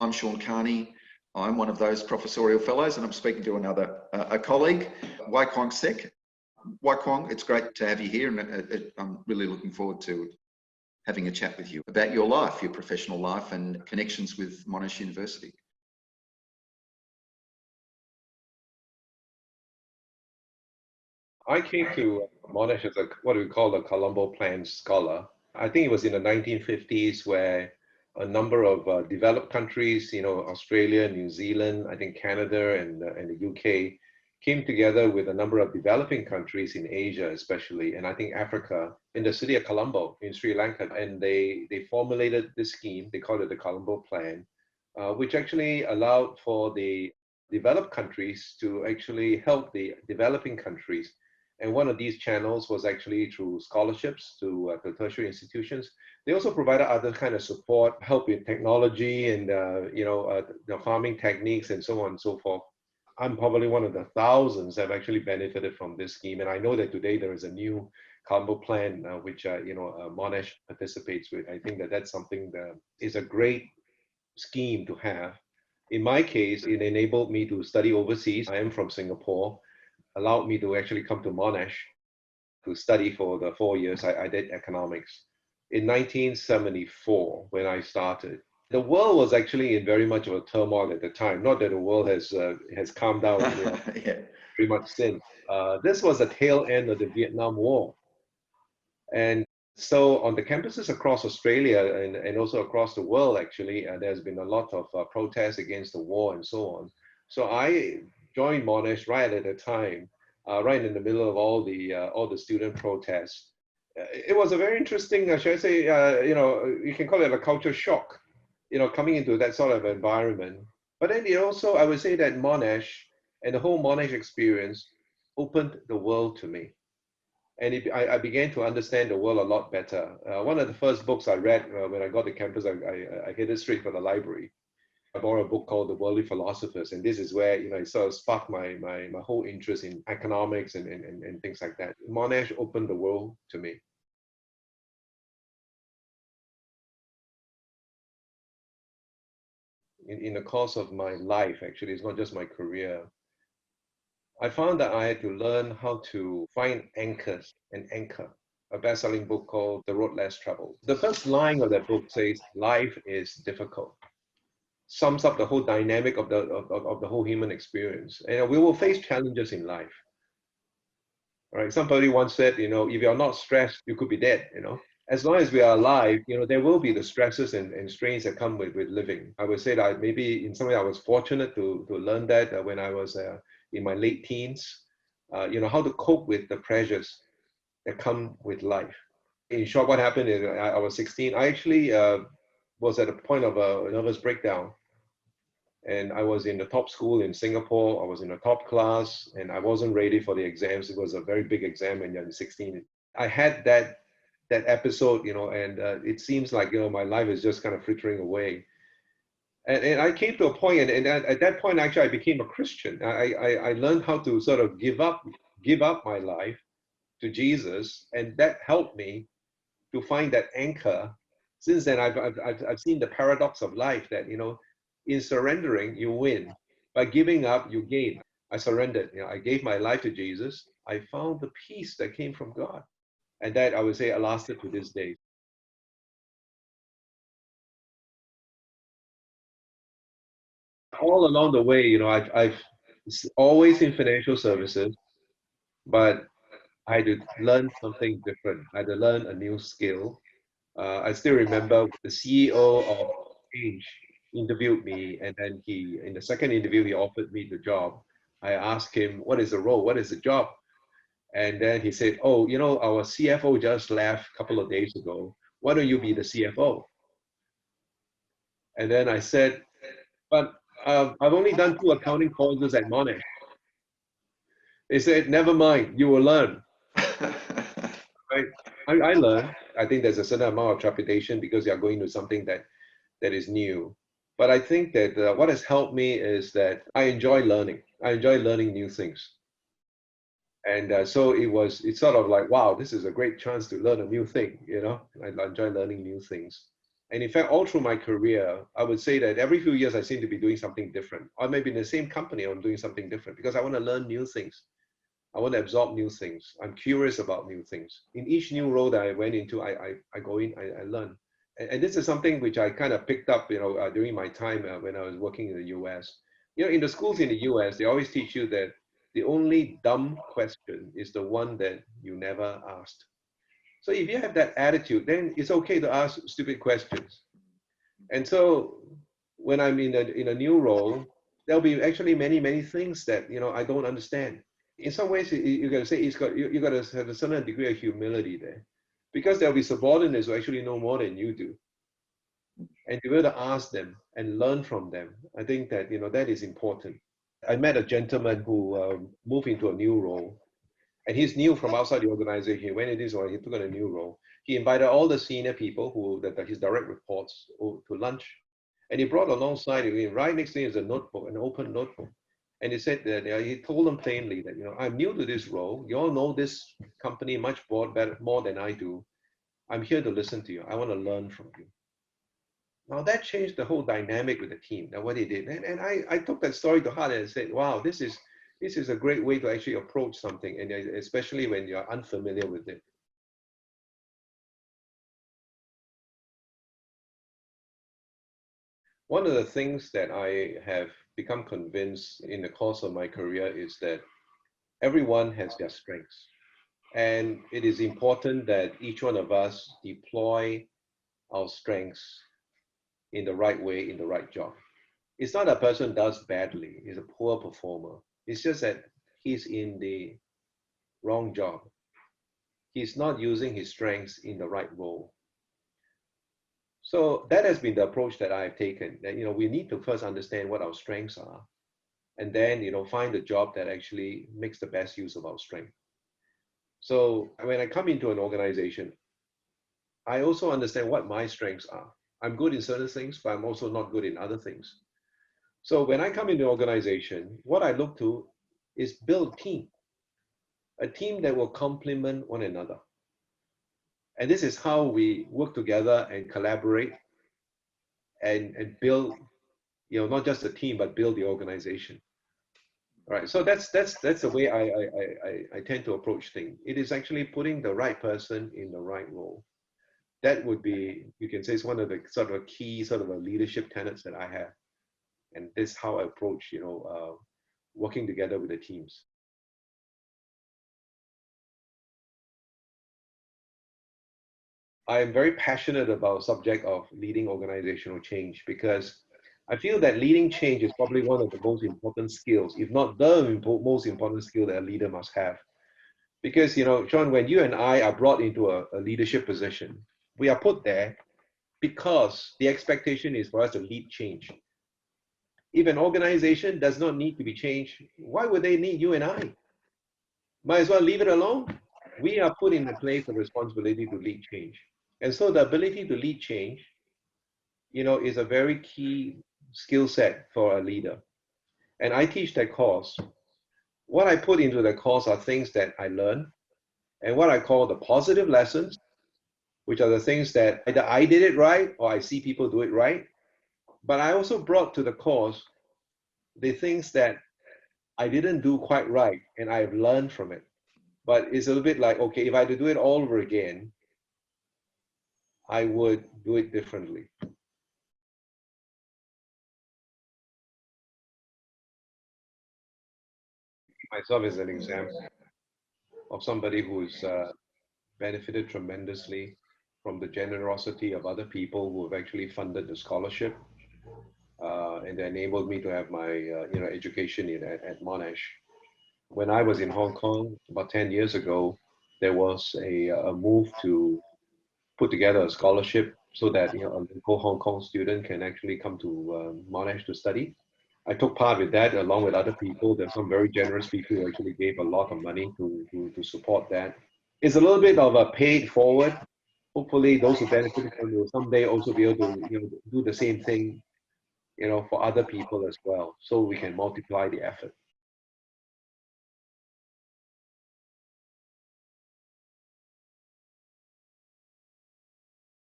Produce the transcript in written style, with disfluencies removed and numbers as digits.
I'm Sean Carney. I'm one of those professorial fellows, and I'm speaking to another a colleague, Wai Kwong Seck. Wai Kwong, it's great to have you here, and I'm really looking forward to having a chat with you about your life, your professional life, and connections with Monash University. I came to Monash as what we call a Colombo Plan scholar. I think it was in the 1950s where a number of developed countries, Australia, New Zealand, I think Canada and the UK, came together with a number of developing countries in Asia, especially, and I think Africa, in the city of Colombo in Sri Lanka. And they formulated this scheme. They called it the Colombo Plan, which actually allowed for the developed countries to actually help the developing countries. And one of these channels was actually through scholarships to tertiary institutions. They also provided other kind of support, help with technology and farming techniques and so on and so forth. I'm probably one of the thousands that have actually benefited from this scheme, and I know that today there is a new combo plan which Monash participates with. I think that that's something that is a great scheme to have. In my case, it enabled me to study overseas. I am from Singapore, allowed me to actually come to Monash to study for the 4 years. I did economics. In 1974, when I started, the world was actually in very much of a turmoil at the time. Not that the world has calmed down Yeah. pretty much since. This was the tail end of the Vietnam War. And so on the campuses across Australia and also across the world, actually, there's been a lot of protests against the war and so on. So I joined Monash right at the time, right in the middle of all the student protests. It was a very interesting, should I say, you can call it a culture shock, coming into that sort of environment. But then it also, I would say that Monash and the whole Monash experience opened the world to me. And I began to understand the world a lot better. One of the first books I read when I got to campus, I hit it straight from the library. I borrowed a book called The Worldly Philosophers, and this is where it sort of sparked my whole interest in economics and things like that. Monash opened the world to me. In the course of my life, actually, it's not just my career. I found that I had to learn how to find anchors and anchor. A best-selling book called The Road Less Traveled. The first line of that book says, "Life is difficult." Sums up the whole dynamic of the whole human experience. And we will face challenges in life. All right. Somebody once said, if you're not stressed, you could be dead. As long as we are alive, there will be the stresses and strains that come with living. I would say that maybe in some way I was fortunate to learn that when I was in my late teens, how to cope with the pressures that come with life. In short, what happened is I was 16. I actually was at a point of a nervous breakdown. And I was in the top school in Singapore. I was in the top class, and I wasn't ready for the exams. It was a very big exam when you're 16. I had that episode, and it seems like my life is just kind of frittering away. And I came to a point, and at that point, actually, I became a Christian. I learned how to sort of give up my life to Jesus, and that helped me to find that anchor. Since then, I've seen the paradox of life that in surrendering you win, by giving up you gain. I surrendered. I gave my life to Jesus. I found the peace that came from God, and that I would say lasted to this day. All along the way, I've always in financial services, but I had to learn something different. I had to learn a new skill. I still remember the CEO of Change interviewed me, and then in the second interview, he offered me the job. I asked him, "What is the role? What is the job?" And then he said, "Oh, our CFO just left a couple of days ago. Why don't you be the CFO?" And then I said, "But I've only done 2 accounting courses at Monash." They said, "Never mind, you will learn." Right? I learned. I think there's a certain amount of trepidation because you're going to something that is new. But I think that what has helped me is that I enjoy learning. I enjoy learning new things. And so it's sort of like, wow, this is a great chance to learn a new thing. I enjoy learning new things. And in fact, all through my career, I would say that every few years I seem to be doing something different. Or maybe in the same company, I'm doing something different because I want to learn new things. I want to absorb new things. I'm curious about new things. In each new role that I went into, I go in, I learn. And this is something which I kind of picked up, during my time when I was working in the US. In the schools in the US, they always teach you that the only dumb question is the one that you never asked. So if you have that attitude, then it's okay to ask stupid questions. And so when I'm in a new role, there'll be actually many, many things that, I don't understand. In some ways, you got to say you got to have a certain degree of humility there, because there'll be subordinates who actually know more than you do, and to be able to ask them and learn from them. I think that that is important. I met a gentleman who moved into a new role, and he's new from outside the organization. He went into this one, he took on a new role. He invited all the senior people that his direct reports to lunch, and he brought alongside him, right next to him is a notebook, an open notebook. And he said that he told them plainly that I'm new to this role. You all know this company much more than I do. I'm here to listen to you. I want to learn from you. Now that changed the whole dynamic with the team. Now what he did, and I took that story to heart and said, wow, this is a great way to actually approach something, and especially when you're unfamiliar with it. One of the things that I have become convinced in the course of my career is that everyone has their strengths. And it is important that each one of us deploy our strengths in the right way, in the right job. It's not a person does badly, he's a poor performer. It's just that he's in the wrong job. He's not using his strengths in the right role. So that has been the approach that I've taken, that we need to first understand what our strengths are, and then find a job that actually makes the best use of our strength. So when I come into an organization, I also understand what my strengths are. I'm good in certain things, but I'm also not good in other things. So when I come into an organization, what I look to is build a team that will complement one another. And this is how we work together and collaborate and build, not just a team, but build the organization. All right, so that's the way I tend to approach things. It is actually putting the right person in the right role. That would be, you can say, it's one of the sort of key sort of a leadership tenets that I have. And this is how I approach, working together with the teams. I am very passionate about the subject of leading organizational change, because I feel that leading change is probably one of the most important skills, if not the most important skill that a leader must have. Because, Sean, when you and I are brought into a leadership position, we are put there because the expectation is for us to lead change. If an organization does not need to be changed, why would they need you and I? Might as well leave it alone. We are put in the place of responsibility to lead change. And so the ability to lead change, is a very key skill set for a leader. And I teach that course. What I put into the course are things that I learn, and what I call the positive lessons, which are the things that either I did it right or I see people do it right. But I also brought to the course the things that I didn't do quite right, and I've learned from it. But it's a little bit like, okay, if I had to do it all over again, I would do it differently. Myself as an example of somebody who's benefited tremendously from the generosity of other people who have actually funded the scholarship, and enabled me to have my education at Monash. When I was in Hong Kong about 10 years ago, there was a move to put together a scholarship so that a local Hong Kong student can actually come to Monash to study. I took part with that along with other people. There's some very generous people who actually gave a lot of money to support that. It's a little bit of a paid forward. Hopefully, those who benefit from it will someday also be able to do the same thing, for other people as well, so we can multiply the effort.